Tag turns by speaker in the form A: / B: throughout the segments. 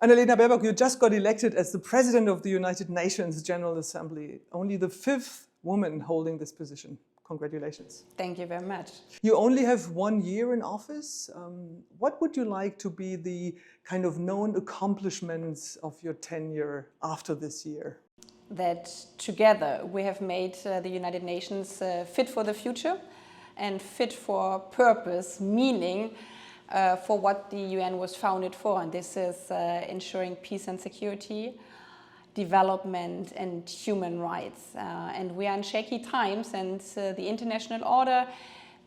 A: Annalena Baerbock, you just got elected as the President of the United Nations General Assembly, only the 5th woman holding this position. Congratulations.
B: Thank you very much.
A: You only have 1 year in office. What would you like to be the kind of known accomplishments of your tenure after this year?
B: That together we have made the United Nations fit for the future and fit for purpose, meaning for what the UN was founded for, and this is ensuring peace and security, development and human rights. And we are in shaky times, and the international order,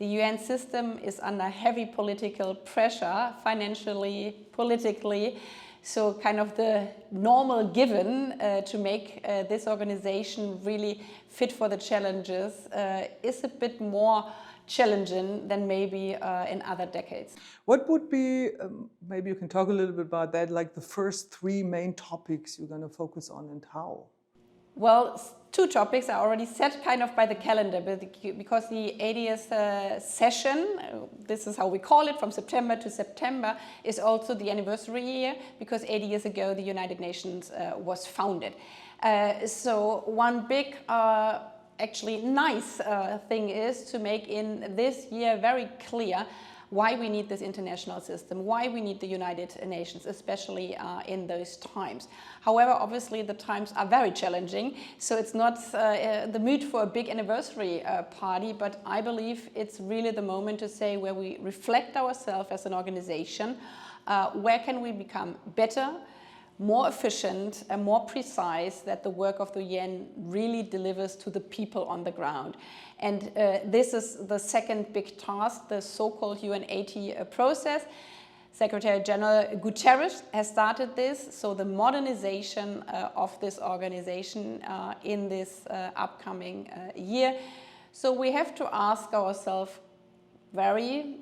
B: the UN system is under heavy political pressure, financially, politically. So kind of the normal given to make this organization really fit for the challenges is a bit more challenging than maybe in other decades.
A: What would be, maybe you can talk a little bit about that, like the first 3 main topics you're going to focus on and how?
B: Well, 2 topics are already set kind of by the calendar, because the 80th session, this is how we call it, from September to September, is also the anniversary year, because 80 years ago the United Nations was founded. So one big actually nice thing is to make in this year very clear why we need this international system, why we need the United Nations, especially in those times. However, obviously the times are very challenging, so it's not the mood for a big anniversary party, but I believe it's really the moment to say where we reflect ourselves as an organization, where can we become better, more efficient and more precise, that the work of the UN really delivers to the people on the ground. And this is the second big task, the so-called UN80 process. Secretary General Guterres has started this, so the modernization of this organization in this upcoming year. So we have to ask ourselves very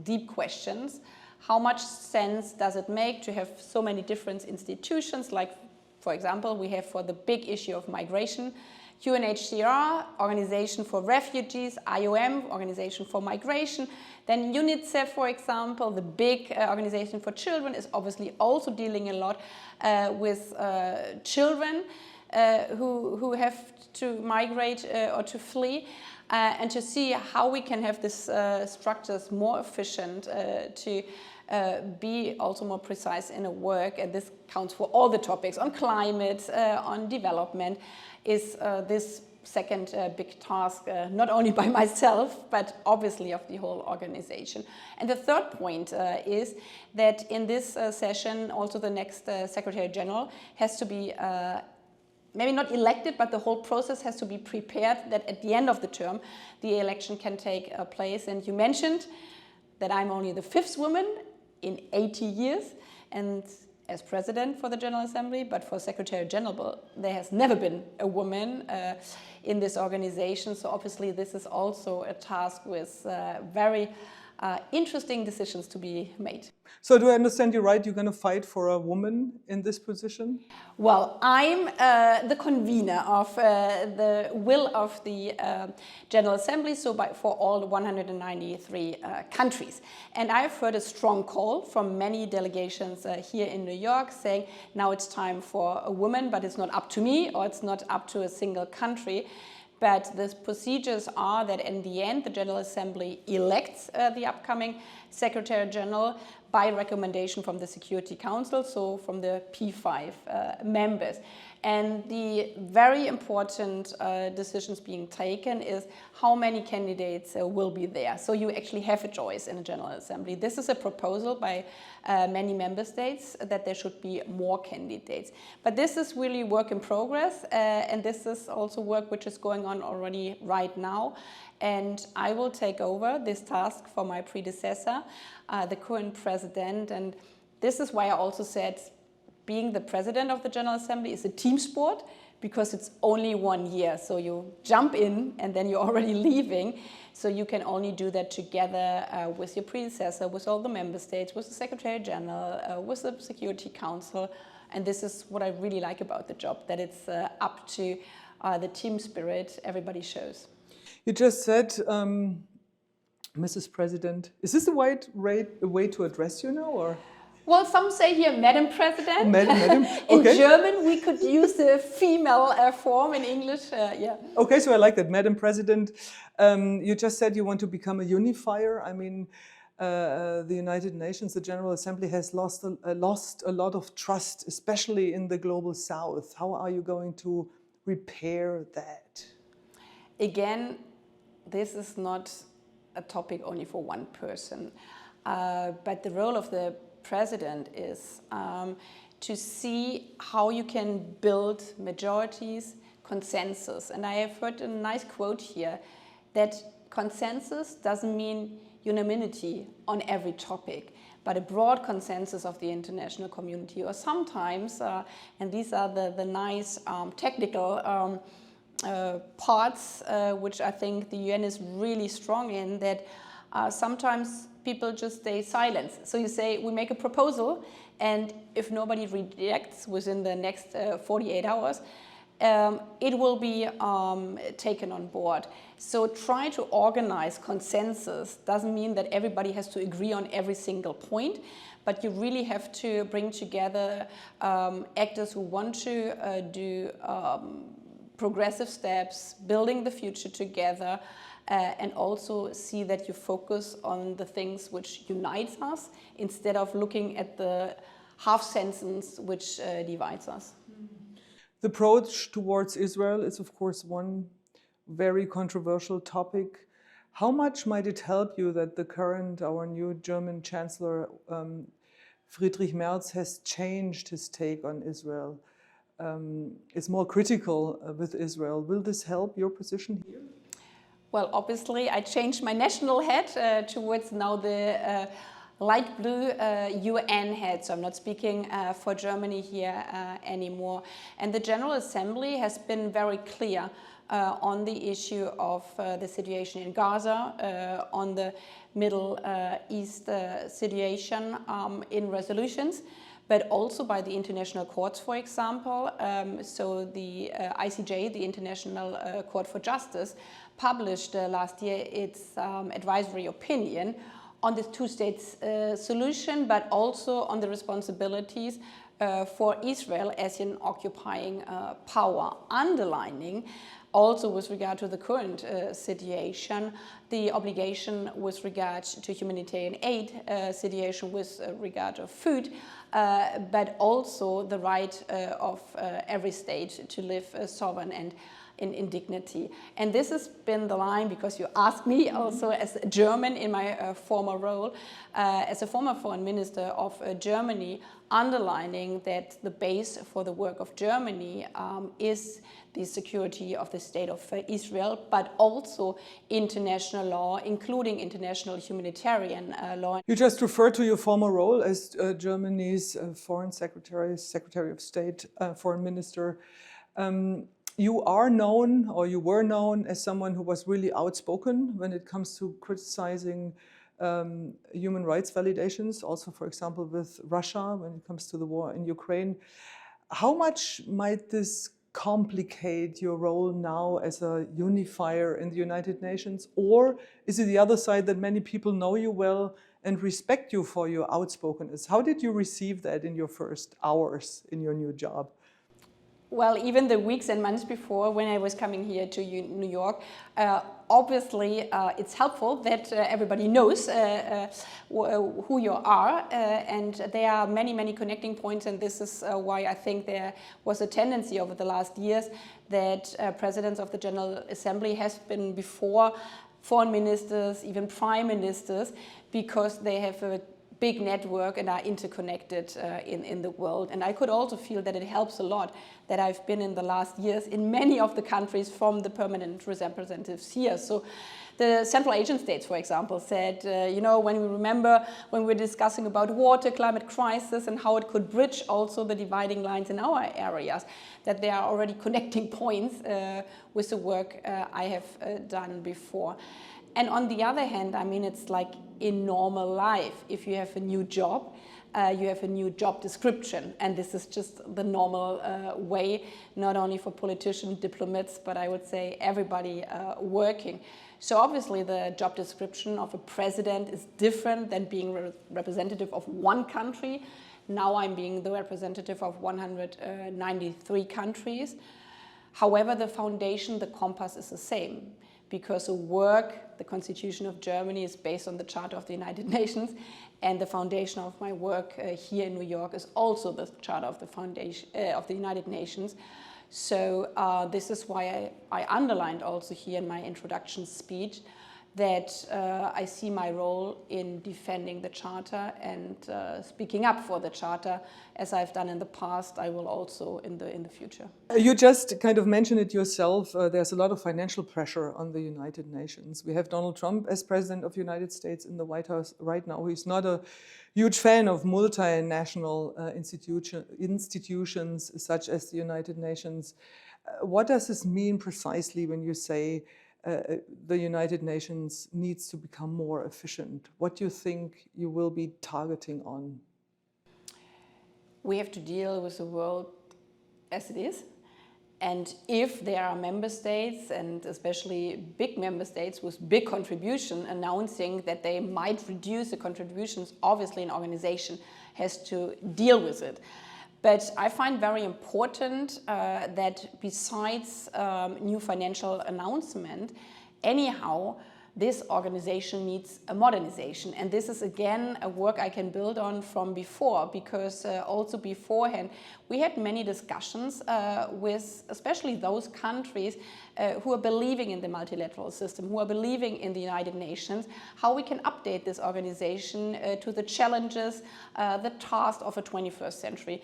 B: deep questions. How much sense does it make to have so many different institutions, like, for example, we have for the big issue of migration, UNHCR, Organization for Refugees, IOM, Organization for Migration, then UNICEF, for example, the big organization for children, is obviously also dealing a lot with children who have to migrate or to flee. And to see how we can have these structures more efficient to be also more precise in a work, and this counts for all the topics on climate, on development, is this second big task, not only by myself, but obviously of the whole organization. And the third point is that in this session, also the next Secretary General has to be maybe not elected, but the whole process has to be prepared that at the end of the term, the election can take place. And you mentioned that I'm only the 5th woman in 80 years, and as president for the General Assembly, but for Secretary General, there has never been a woman in this organization. So obviously this is also a task with very interesting decisions to be made.
A: So do I understand you right? You're going to fight for a woman in this position?
B: Well, I'm the convener of the will of the General Assembly, so for all 193 countries. And I've heard a strong call from many delegations here in New York saying, now it's time for a woman, but it's not up to me, or it's not up to a single country. But the procedures are that in the end, the General Assembly elects the upcoming Secretary General by recommendation from the Security Council, so from the P5 members. And the very important decisions being taken is how many candidates will be there. So you actually have a choice in a General Assembly. This is a proposal by many member states that there should be more candidates. But this is really work in progress, and this is also work which is going on already right now. And I will take over this task for my predecessor, the current president. And this is why I also said being the president of the General Assembly is a team sport, because it's only 1 year. So you jump in and then you're already leaving. So you can only do that together with your predecessor, with all the member states, with the Secretary General, with the Security Council. And this is what I really like about the job, that it's up to the team spirit everybody shows.
A: You just said, Mrs. President, is this the right way to address you now, or?
B: Well, some say here, Madam President.
A: Madam.
B: In
A: Okay.
B: German, we could use the female form. In English, yeah.
A: Okay, so I like that, Madam President. You just said you want to become a unifier. I mean, the United Nations, the General Assembly, has lost a lot of trust, especially in the global South. How are you going to repair that?
B: Again, this is not a topic only for one person, but the role of the president is to see how you can build majorities, consensus. And I have heard a nice quote here that consensus doesn't mean unanimity on every topic, but a broad consensus of the international community, or sometimes, and these are the nice technical parts which I think the UN is really strong in, that sometimes people just stay silent. So you say, we make a proposal, and if nobody rejects within the next 48 hours, it will be taken on board. So try to organize consensus. Doesn't mean that everybody has to agree on every single point, but you really have to bring together actors who want to do progressive steps, building the future together, and also see that you focus on the things which unites us instead of looking at the half sentence which divides us.
A: The approach towards Israel is, of course, one very controversial topic. How much might it help you that our new German Chancellor, Friedrich Merz, has changed his take on Israel? Is more critical with Israel. Will this help your position here?
B: Well, obviously, I changed my national hat towards now the light blue UN hat, so I'm not speaking for Germany here anymore. And the General Assembly has been very clear on the issue of the situation in Gaza, on the Middle East situation in resolutions, but also by the international courts, for example. So the ICJ, the International Court for Justice, published last year its advisory opinion on the two-state solution, but also on the responsibilities for Israel as an occupying power, underlining also with regard to the current situation, the obligation with regard to humanitarian aid, situation with regard to food, but also the right of every state to live sovereign and in dignity. And this has been the line, because you asked me also as a German in my former role, as a former foreign minister of Germany, underlining that the base for the work of Germany is the security of the state of Israel, but also international law, including international humanitarian law.
A: You just referred to your former role as Germany's Foreign Secretary, Secretary of State, Foreign Minister. You are known, or you were known, as someone who was really outspoken when it comes to criticizing human rights validations, also, for example, with Russia when it comes to the war in Ukraine. How much might this complicate your role now as a unifier in the United Nations? Or is it the other side, that many people know you well and respect you for your outspokenness? How did you receive that in your first hours in your new job?
B: Well, even the weeks and months before, when I was coming here to New York, obviously it's helpful that everybody knows who you are, and there are many, many connecting points, and this is why I think there was a tendency over the last years that presidents of the General Assembly has been before foreign ministers, even prime ministers, because they have a big network and are interconnected in the world. And I could also feel that it helps a lot that I've been in the last years in many of the countries from the permanent representatives here. So the Central Asian states, for example, said, you know, when we were discussing about water, climate crisis, and how it could bridge also the dividing lines in our areas, that there are already connecting points with the work I have done before. And on the other hand, I mean, it's like in normal life, if you have a new job, you have a new job description. And this is just the normal way, not only for politicians, diplomats, but I would say everybody working. So obviously the job description of a president is different than being representative of one country. Now I'm being the representative of 193 countries. However, the foundation, the compass is the same, because the Constitution of Germany is based on the Charter of the United Nations, and the foundation of my work here in New York is also the Charter of the Foundation of the United Nations. So this is why I underlined also here in my introduction speech that I see my role in defending the Charter and speaking up for the Charter, as I've done in the past. I will also in the future.
A: You just kind of mentioned it yourself. There's a lot of financial pressure on the United Nations. We have Donald Trump as President of the United States in the White House right now. He's not a huge fan of multinational institutions such as the United Nations. What does this mean precisely when you say the United Nations needs to become more efficient? What do you think you will be targeting on?
B: We have to deal with the world as it is. And if there are member states, and especially big member states with big contribution, announcing that they might reduce the contributions, obviously an organization has to deal with it. But I find very important that besides new financial announcement, anyhow, this organization needs a modernization. And this is again a work I can build on from before, because also beforehand we had many discussions with especially those countries who are believing in the multilateral system, who are believing in the United Nations, how we can update this organization to the challenges, the tasks of a 21st century.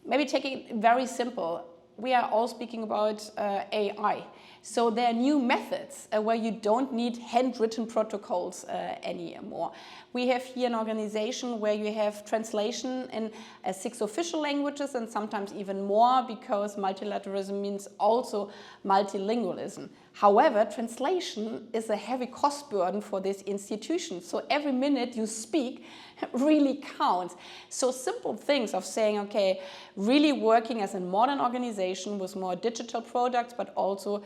B: Maybe taking it very simple, we are all speaking about AI. So there are new methods where you don't need handwritten protocols anymore. We have here an organization where you have translation in 6 official languages and sometimes even more, because multilateralism means also multilingualism. However, translation is a heavy cost burden for this institution. So every minute you speak really counts. So simple things of saying, okay, really working as a modern organization with more digital products, but also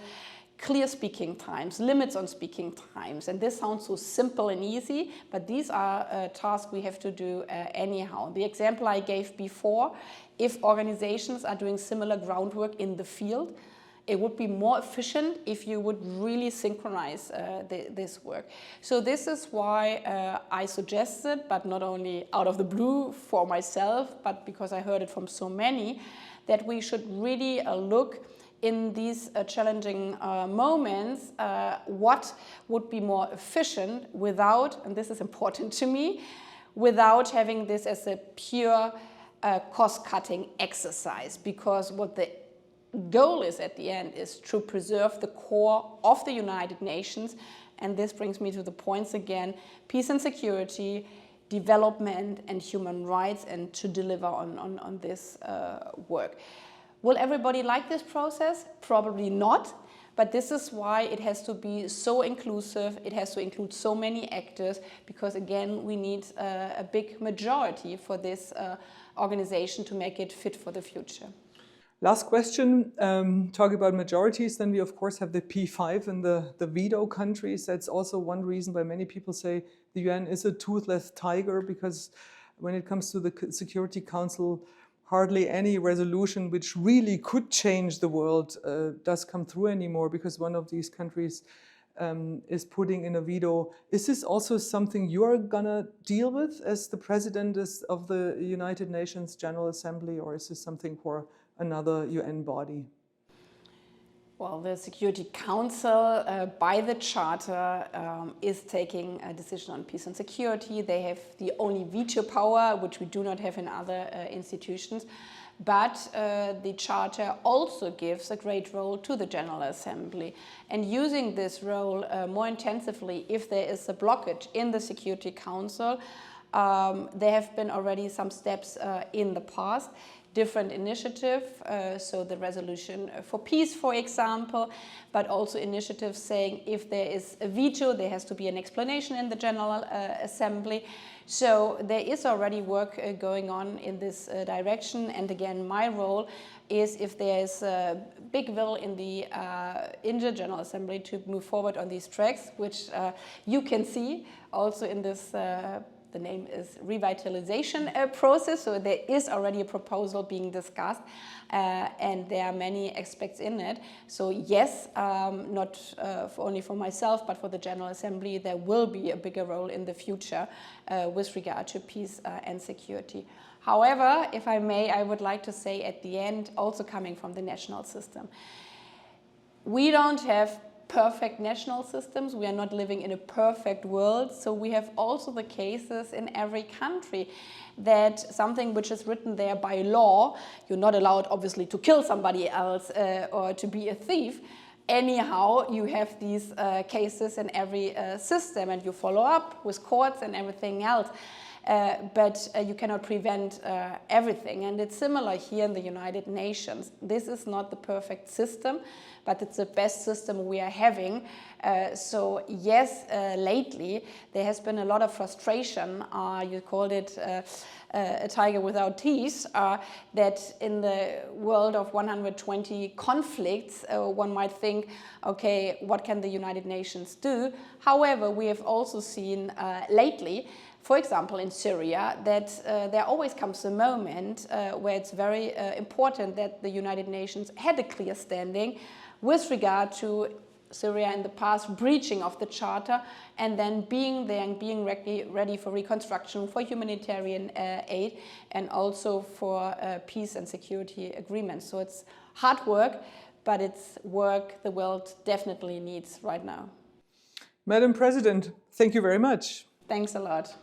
B: clear speaking times, limits on speaking times. And this sounds so simple and easy, but these are tasks we have to do anyhow. The example I gave before, if organizations are doing similar groundwork in the field, it would be more efficient if you would really synchronize this work. So this is why I suggested, but not only out of the blue for myself, but because I heard it from so many, that we should really look in these challenging moments, what would be more efficient without, and this is important to me, without having this as a pure cost-cutting exercise. Because what the goal is at the end is to preserve the core of the United Nations. And this brings me to the points again: peace and security, development and human rights, and to deliver on this work. Will everybody like this process? Probably not, but this is why it has to be so inclusive, it has to include so many actors, because again, we need a big majority for this organization to make it fit for the future.
A: Last question, talking about majorities, then we of course have the P5 and the veto countries. That's also one reason why many people say the UN is a toothless tiger, because when it comes to the Security Council, hardly any resolution which really could change the world does come through anymore, because one of these countries is putting in a veto. Is this also something you're gonna deal with as the president of the United Nations General Assembly, or is this something for another UN body?
B: Well, the Security Council, by the Charter, is taking a decision on peace and security. They have the only veto power, which we do not have in other institutions. But the Charter also gives a great role to the General Assembly. And using this role more intensively, if there is a blockage in the Security Council, there have been already some steps in the past. different initiatives, so the resolution for peace, for example, but also initiatives saying if there is a veto, there has to be an explanation in the General Assembly. So there is already work going on in this direction, and again, my role is if there is a big will in the General Assembly to move forward on these tracks, which you can see also in this the name is revitalization process, so there is already a proposal being discussed and there are many aspects in it. So yes, not only for myself but for the General Assembly, there will be a bigger role in the future with regard to peace and security. However, if I may, I would like to say at the end, also coming from the national system, we don't have perfect national systems. We are not living in a perfect world. So we have also the cases in every country that something which is written there by law, you're not allowed obviously to kill somebody else or to be a thief. Anyhow, you have these cases in every system and you follow up with courts and everything else. But you cannot prevent everything. And it's similar here in the United Nations. This is not the perfect system, but it's the best system we are having. So yes, lately there has been a lot of frustration, you called it a tiger without teeth, that in the world of 120 conflicts, one might think, okay, what can the United Nations do? However, we have also seen lately, for example, in Syria, that there always comes a moment where it's very important that the United Nations had a clear standing with regard to Syria in the past breaching of the Charter and then being there and being ready for reconstruction, for humanitarian aid and also for peace and security agreements. So it's hard work, but it's work the world definitely needs right now.
A: Madam President, thank you very much.
B: Thanks a lot.